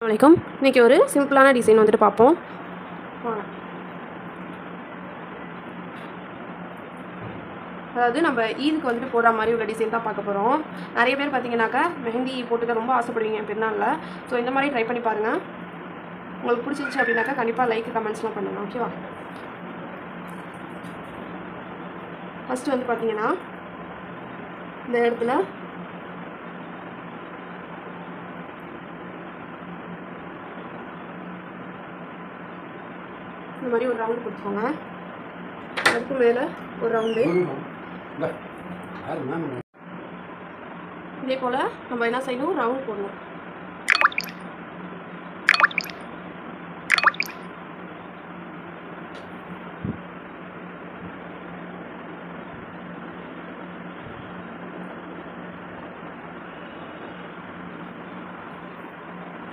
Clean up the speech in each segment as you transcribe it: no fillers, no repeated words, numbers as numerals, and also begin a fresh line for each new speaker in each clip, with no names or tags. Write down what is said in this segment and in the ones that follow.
வணக்கம். இன்றைக்கி ஒரு சிம்பிளான டிசைன் வந்துட்டு பார்ப்போம். அதாவது நம்ம ஈதுக்கு வந்துட்டு போடுற மாதிரி உள்ள டிசைன் தான் பார்க்க போகிறோம். நிறைய பேர் பார்த்தீங்கன்னாக்கா மெஹந்தி போட்டுக்க ரொம்ப ஆசைப்படுவீங்க பெருநாளில். ஸோ இந்த மாதிரி ட்ரை பண்ணி பாருங்கள். உங்களுக்கு பிடிச்சிருச்சு அப்படின்னாக்கா கண்டிப்பாக லைக் கமெண்ட்ஸ்லாம் பண்ணுங்கள். ஓகேவா? ஃபஸ்ட்டு வந்து பார்த்தீங்கன்னா இந்த இடத்துல இந்த மாதிரி ஒரு ரவுண்டு கொடுத்துக்கோங்க. அதுக்கு மேலே ஒரு ரவுண்டு. இதே போல் நம்ம என்ன செய்யணும், ரவுண்ட் போடணும்.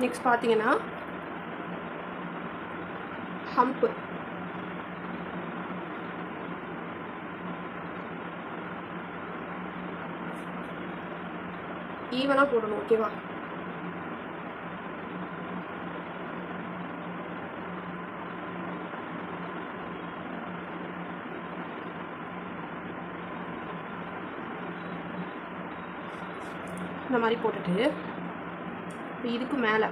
நெக்ஸ்ட் பார்த்தீங்கன்னா ஹம்ப்பு. ஈவனாக போடணும். ஓகேவா? இந்த மாதிரி போட்டுட்டு இப்போ இதுக்கு மேலே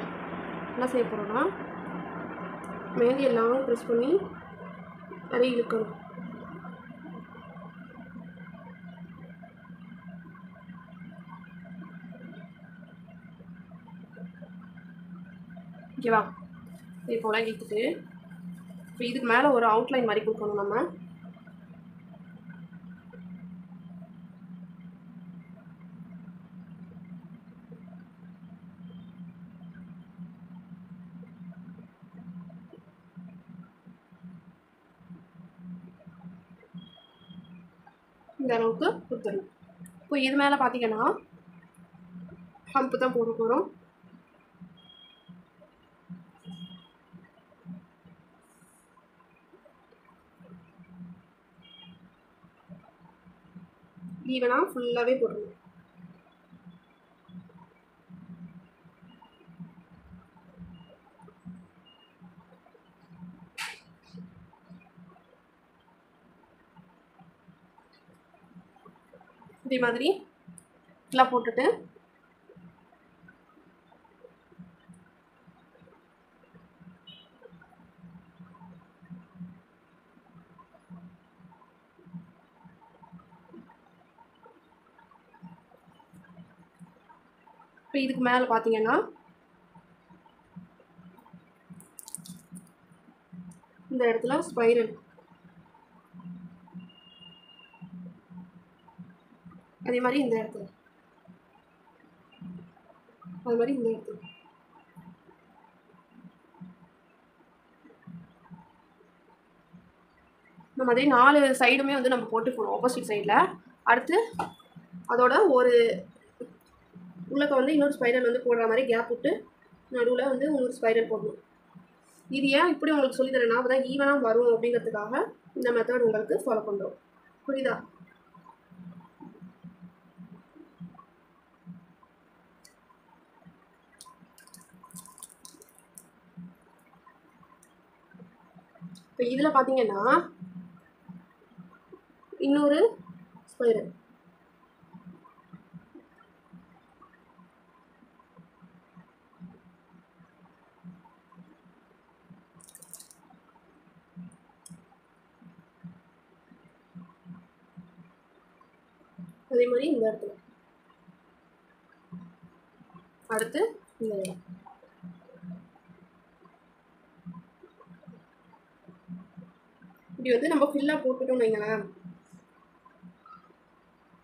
என்ன செய்ய போகிறோன்னா மெஹந்தி எல்லாம் ப்ரெஸ் பண்ணி நிறைய இழுக்கணும். ஓகேவா? இதே போல் இழுத்துட்டு இப்போ இதுக்கு மேலே ஒரு அவுட்லைன் மாதிரி கொடுக்கணும். நம்ம இந்த அளவுக்கு கொடுத்துடணும். இப்போ இது மேலே பார்த்தீங்கன்னா ஹம்ப்பு தான் போட போகிறோம். ஈவனாக ஃபுல்லாகவே போடணும். இதே மாதிரி எல்லாம் போட்டுட்டு இப்போ இதுக்கு மேலே பார்த்தீங்கன்னா இந்த இடத்துல ஸ்பைரல், அதே மாதிரி இந்த இடத்துல, அது மாதிரி இந்த இடத்துல இந்த மாதிரி 4 சைடுமே வந்து நம்ம போட்டு போடுவோம் ஆப்போசிட் சைடில். அடுத்து அதோட ஒரு உள்ளக்க வந்து இன்னொரு ஸ்பைரல் வந்து போடுற மாதிரி கேப் விட்டு நடுவில் வந்து இன்னொரு ஸ்பைரல் போடணும். இது ஏன் இப்படி உங்களுக்கு சொல்லித்தரேன்னா அப்போ தான் ஈவனாக வரும் அப்படிங்கிறதுக்காக இந்த மெத்தட் உங்களுக்கு ஃபாலோ பண்ணுறோம். புரியுதா? இப்போ இதில் பார்த்தீங்கன்னா இன்னொரு ஸ்பைரல், அதே மாதிரி இந்த இடத்துல, அடுத்து இந்த இடம். இப்படி வந்து நம்ம ஃபில்லாக போட்டுட்டோம் வைங்களேன்,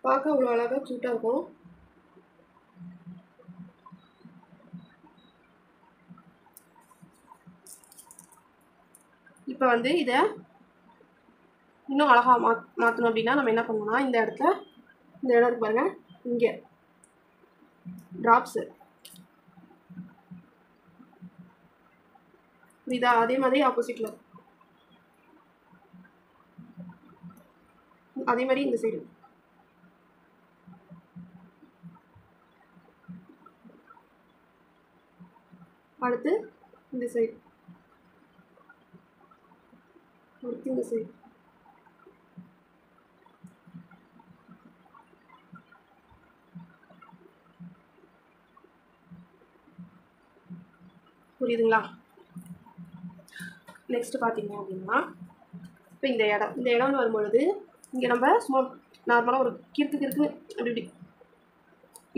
பார்க்க அவ்வளோ அழகாக க்யூட்டாக இருக்கும். இப்போ வந்து இதை இன்னும் அழகாக மாற்றணும் அப்படின்னா நம்ம என்ன பண்ணணும்னா இந்த இடத்துல இந்த இடம் இருக்கு பாருங்கள், இங்கே ட்ராப்ஸு இதா அதே மாதிரி ஆப்போசிட்டில், அதே மாதிரி இந்த சைடு அடுத்து அடுத்து இந்த சைடு, அடுத்து இந்த சைடு. புரியுதுங்களா? நெக்ஸ்ட்டு பார்த்தீங்க அப்படின்னா, இப்போ இந்த இடம்னு வரும்பொழுது இங்கே நம்ம சும்மா நார்மலாக ஒரு கிறுக்கு அப்படி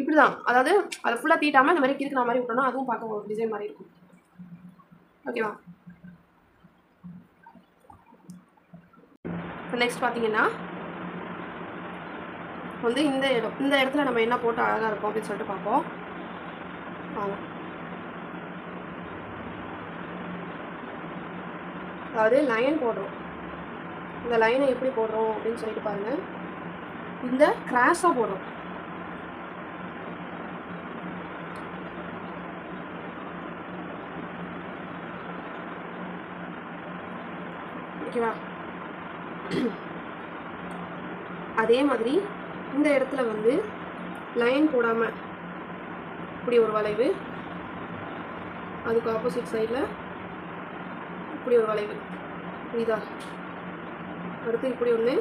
இப்படி தான், அதாவது அதை ஃபுல்லாக தீட்டாமல் இந்த மாதிரி கிறுக்குற மாதிரி விட்டோம்னா அதுவும் பார்க்க ஒரு டிசைன் மாதிரி இருக்கும். ஓகேவா? இப்போ நெக்ஸ்ட் பார்த்தீங்கன்னா வந்து இந்த இடத்துல நம்ம என்ன போட்டு அழகாக இருக்கும் அப்படின்னு சொல்லிட்டு பார்ப்போம். வாங்க. அதாவது லைன் போடுறோம். இந்த லைனை எப்படி போடுறோம் அப்படின்னு சொல்லிட்டு பாருங்கள். இந்த கிராஸாக போடுறோம். ஓகேவா? அதே மாதிரி இந்த இடத்துல வந்து லைன் போடாமல் இப்படி ஒரு வளைவு, அதுக்கு ஆப்போசிட் சைடில் இப்படி ஒரு வளைவு. புரியுதா? அடுத்து இப்படி ஒன்று,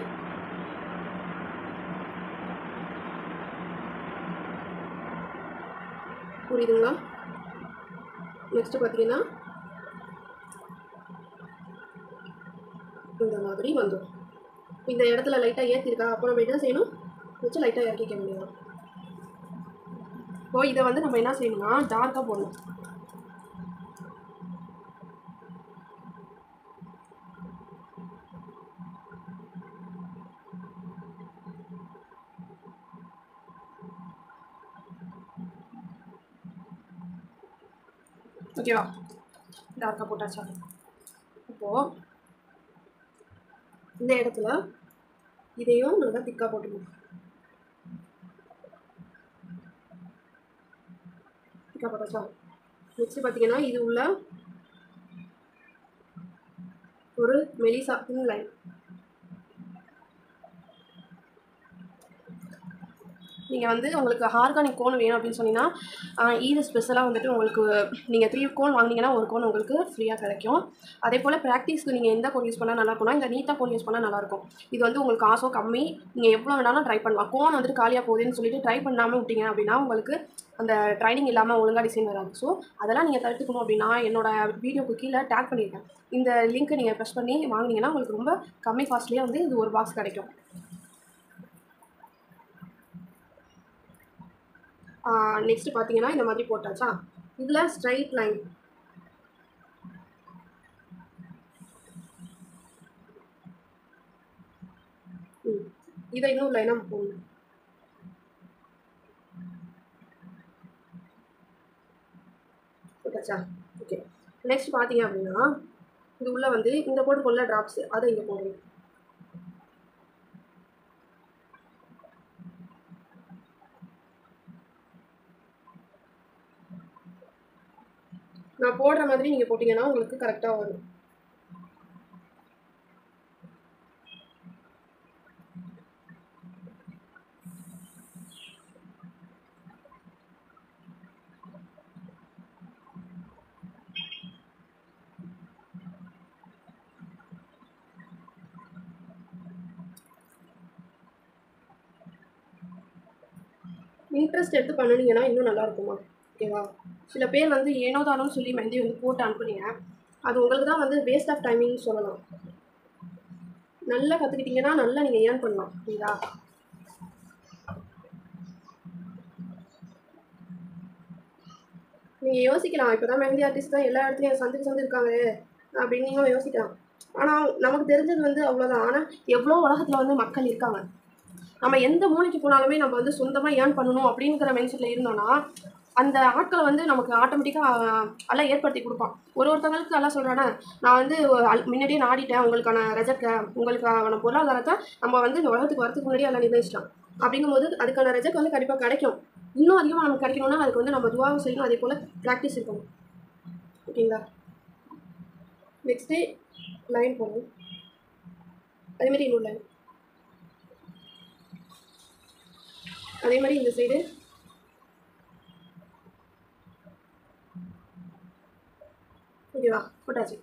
புரியுதுங்களா? நெக்ஸ்ட்டு பார்த்தீங்கன்னா இந்த மாதிரி வந்துடும். இந்த இடத்துல லைட்டாக ஏற்றிருக்கா, அப்போ நம்ம என்ன செய்யணும், வச்சு லைட்டாக இறக்கிக்க முடியும். இப்போ இதை வந்து நம்ம என்ன செய்யணும்னா டார்க்காக போடணும். ஓகேவா? டார்க்காக போட்டாச்சா? இப்போது இந்த இடத்துல இதையும் நல்லா திக்காக போட்டுக்கணும். திக்காக போட்டாச்சா? நெக்ஸ்ட் பார்த்தீங்கன்னா இது உள்ள ஒரு மெலிசா தின் லைன். நீங்கள் வந்து உங்களுக்கு ஆர்கானிக் கோன் வேணும் அப்படின்னு சொன்னீங்கன்னா இது ஸ்பெஷலாக வந்துட்டு உங்களுக்கு நீங்கள் 3 கோன் வாங்கினீங்கன்னா ஒரு கோன் உங்களுக்கு ஃப்ரீயாக கிடைக்கும். அதே போல் ப்ராக்டிஸ்க்கு நீங்கள் எந்த கோன் யூஸ் பண்ணால் நல்லாயிருக்கும்னா இந்த நீட்டா கோன் யூஸ் பண்ணால் நல்லாயிருக்கும். இது வந்து உங்களுக்கு காசும் கம்மி, நீங்கள் எவ்வளோ வேணாலும் ட்ரை பண்ணலாம். கோன் வந்துட்டு காலியாக போகுதுன்னு சொல்லிட்டு ட்ரை பண்ணாமல் விட்டீங்க அப்படின்னா உங்களுக்கு அந்த ட்ரைனிங் இல்லாமல் ஒழுங்காக டிசைன் வராது. ஸோ அதெல்லாம் நீங்கள் தடுத்துக்கணும் அப்படின்னா என்னோடய வீடியோக்கு கீழே டேக் பண்ணியிருக்கேன். இந்த லிங்க்கை நீங்கள் ப்ரெஸ் பண்ணி வாங்கினீங்கன்னா உங்களுக்கு ரொம்ப கம்மி காஸ்ட்லேயே வந்து இது ஒரு பாக்ஸ் கிடைக்கும். நெக்ஸ்ட்டு பார்த்தீங்கன்னா இந்த மாதிரி போட்டாச்சா? இதில் ஸ்ட்ரைட் லைன், இதை இன்னும் லைனாக போடணும். போட்டாச்சா? ஓகே. நெக்ஸ்ட் பார்த்தீங்க அப்படின்னா இது உள்ளே வந்து இந்த போட்டுக்குள்ள ட்ராப்ஸு அதை இங்கே போடணும். நான் போடுற மாதிரி நீங்கள் போட்டிங்கன்னா உங்களுக்கு கரெக்டாக வரும். இன்ட்ரெஸ்ட் எடுத்து பண்ணினீங்கன்னா இன்னும் நல்லா இருக்குமா? ஓகேவா? சில பேர் வந்து ஏனோ தானோன்னு சொல்லி மெஹந்தி வந்து போட்டு அனுப்புனீங்க, அது உங்களுக்கு தான் வந்து வேஸ்ட் ஆஃப் டைமிங்னு சொல்லலாம். நல்லா கற்றுக்கிட்டிங்கன்னா நல்லா நீங்கள் ஏர்ன் பண்ணலாம். புரியுதா? நீங்கள் யோசிக்கலாம், இப்போ தான் மெஹந்தி ஆர்டிஸ்ட் தான் எல்லா இடத்துலையும் சந்து இருக்காங்க அப்படின்னு நீங்களும் யோசிக்கலாம். ஆனால் நமக்கு தெரிஞ்சது வந்து அவ்வளோதான். ஆனால் எவ்வளோ உலகத்தில் வந்து மக்கள் இருக்காங்க. நம்ம எந்த மூலைக்கு போனாலுமே நம்ம வந்து சொந்தமாக ஏர்ன் பண்ணணும் அப்படிங்கிற மைண்ட்செட்டில் இருந்தோன்னா அந்த ஆட்களை வந்து நமக்கு ஆட்டோமேட்டிக்காக எல்லாம் ஏற்படுத்தி கொடுப்பான். ஒருத்தவங்களுக்கு எல்லாம் சொல்கிறானே, நான் வந்து முன்னாடியே நாடிட்டேன், உங்களுக்கான ரெஜெக்டை உங்களுக்கான பொருளாதாரத்தை நம்ம வந்து இந்த உலகத்துக்கு வரதுக்கு முன்னாடியே எல்லாம் நிர்ணயிச்சிட்டோம். அப்படிங்கும்போது அதுக்கான ரெஜெக்ட் வந்து கண்டிப்பாக கிடைக்கும். இன்னும் அதிகமாக நமக்கு கிடைக்கணும்னா அதுக்கு வந்து நம்ம துவாவும் செய்யணும், அதே போல் ப்ராக்டிஸ் இருக்கணும். ஓகேங்களா? நெக்ஸ்ட்டு லைன் போகணும். அதேமாதிரி இன்னொரு லைன், அதே மாதிரி இந்த சைடு ஓகேவா, போட்டாச்சு.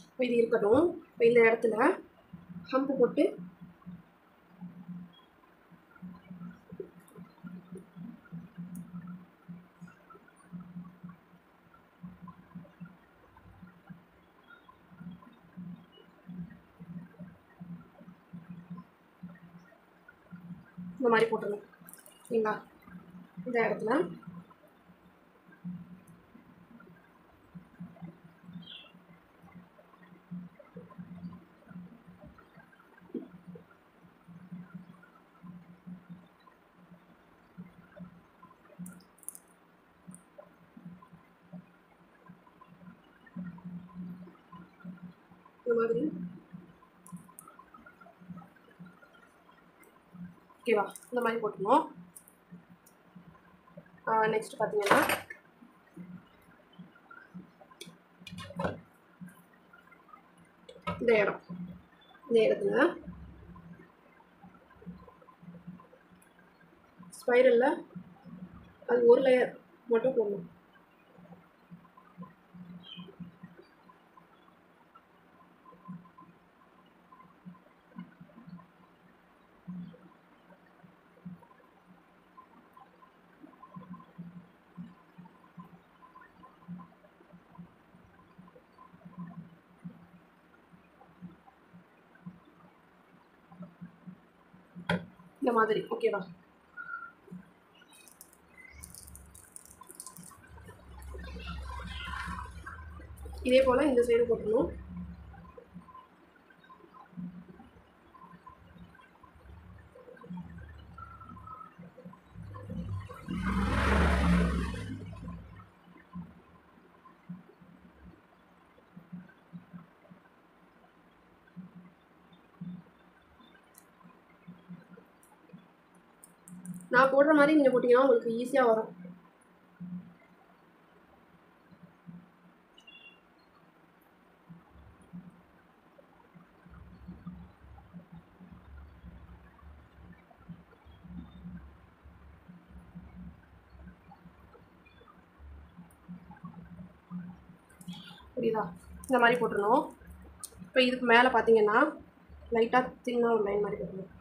இப்போ இது இருக்கட்டும். இப்போ இந்த இடத்துல ஹம்பு போட்டு இந்த மாதிரி போட்டுடணும். சரிங்களா, இந்த இடத்துல இந்த மாதிரி. ஓகேவா, இந்த மாதிரி போட்டுடணும். நெக்ஸ்ட் பார்த்தீங்கன்னா இந்த இடத்துல ஸ்பைரலில் அது ஒரு லேயர் மட்டும் போடணும். இந்த மாதிரி. ஓகேவா, இதே போல் இந்த சைடு போட்டுடணும். நான் போடுற மாதிரி நீங்கள் போட்டிங்கன்னா உங்களுக்கு ஈஸியாக வரும். புரியுதா, இந்த மாதிரி போட்டுடணும். இப்போ இதுக்கு மேலே பார்த்தீங்கன்னா லைட்டாக தின்னாக ஒரு லைன் மாதிரி போட்டுடணும்.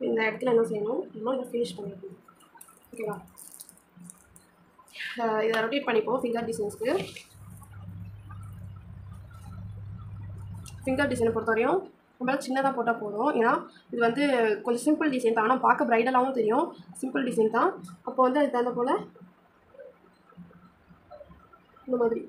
இந்த இடத்துல என்ன செய்யணும், நம்ம இதை ஃபினிஷ் பண்ணிடணும். ஓகேவா, இதை ரொட்டேட் பண்ணிப்போம். ஃபிங்கர் டிசைனை பொறுத்தவரையும் நம்மளால் சின்னதாக போட்டால் போதும். ஏன்னா இது வந்து கொஞ்சம் சிம்பிள் டிசைன் தான், ஆனால் பார்க்க ப்ரைடலாகவும் தெரியும். சிம்பிள் டிசைன் தான். அப்போ வந்து அதுக்கு தகுந்த போல் இந்த மாதிரி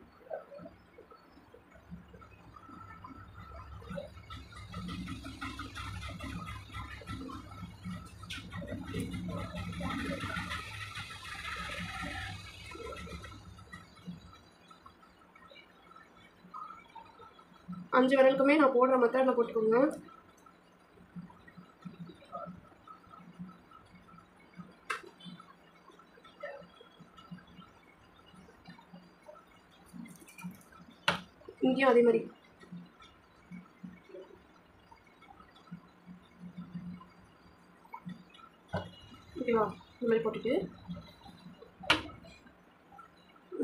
அஞ்சு விரலுக்குமே நான் போடுற மெத்தடில் போட்டுக்கோங்க. இங்கேயும் அதே மாதிரி. ஓகேவா, இந்த மாதிரி போட்டுட்டு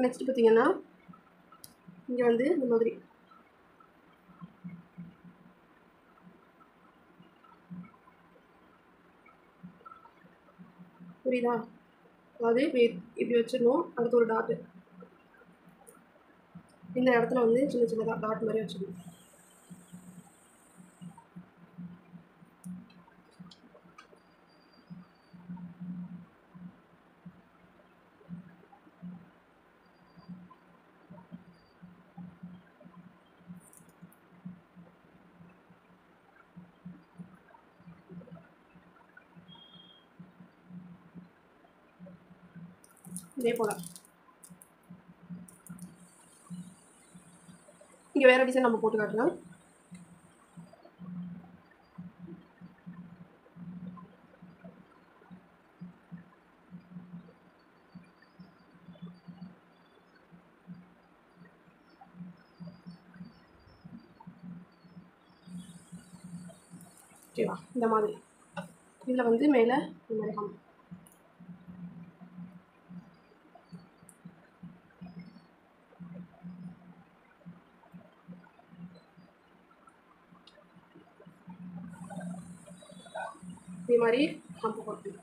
நெக்ஸ்ட் பார்த்தீங்கன்னா இங்கே வந்து இந்த மாதிரி புரியுதா, அதாவது இப்படி வச்சிடணும். அடுத்து ஒரு டாட்டு இந்த இடத்துல வந்து சின்ன சின்னதாக டாட் மாதிரி வச்சிடணும். இதே போல் இங்கே வேறு டிசைன் நம்ம போட்டு காட்டலாம். ஓகேவா? இந்த மாதிரி இதில் வந்து மேலே இந்த மாதிரி காணும். இதே மாதிரி ஹம்ப் போட்டு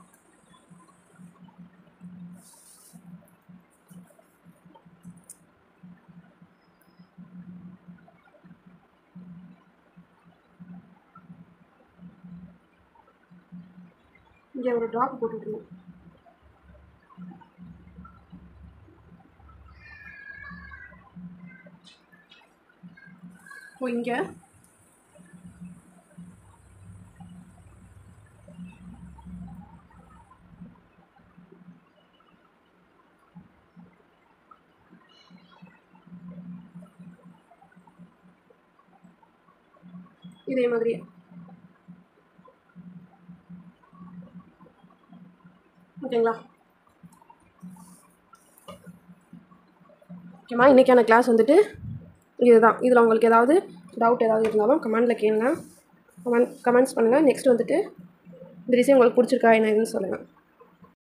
இங்கே ஒரு ட்ராப் போட்டுக்கணும். இப்போ இங்கே இதே மாதிரி ஓகேங்களா? ஓகேம்மா, இன்றைக்கான கிளாஸ் வந்துட்டு இதுதான். இதில் உங்களுக்கு ஏதாவது டவுட் ஏதாவது இருந்தாலும் கமெண்டில் கேளுங்க, கமெண்ட்ஸ் பண்ணுங்கள். நெக்ஸ்ட் வந்துட்டு இந்த டிசைன் உங்களுக்கு பிடிச்சிருக்கா என்ன இதுன்னு சொல்லுங்கள்.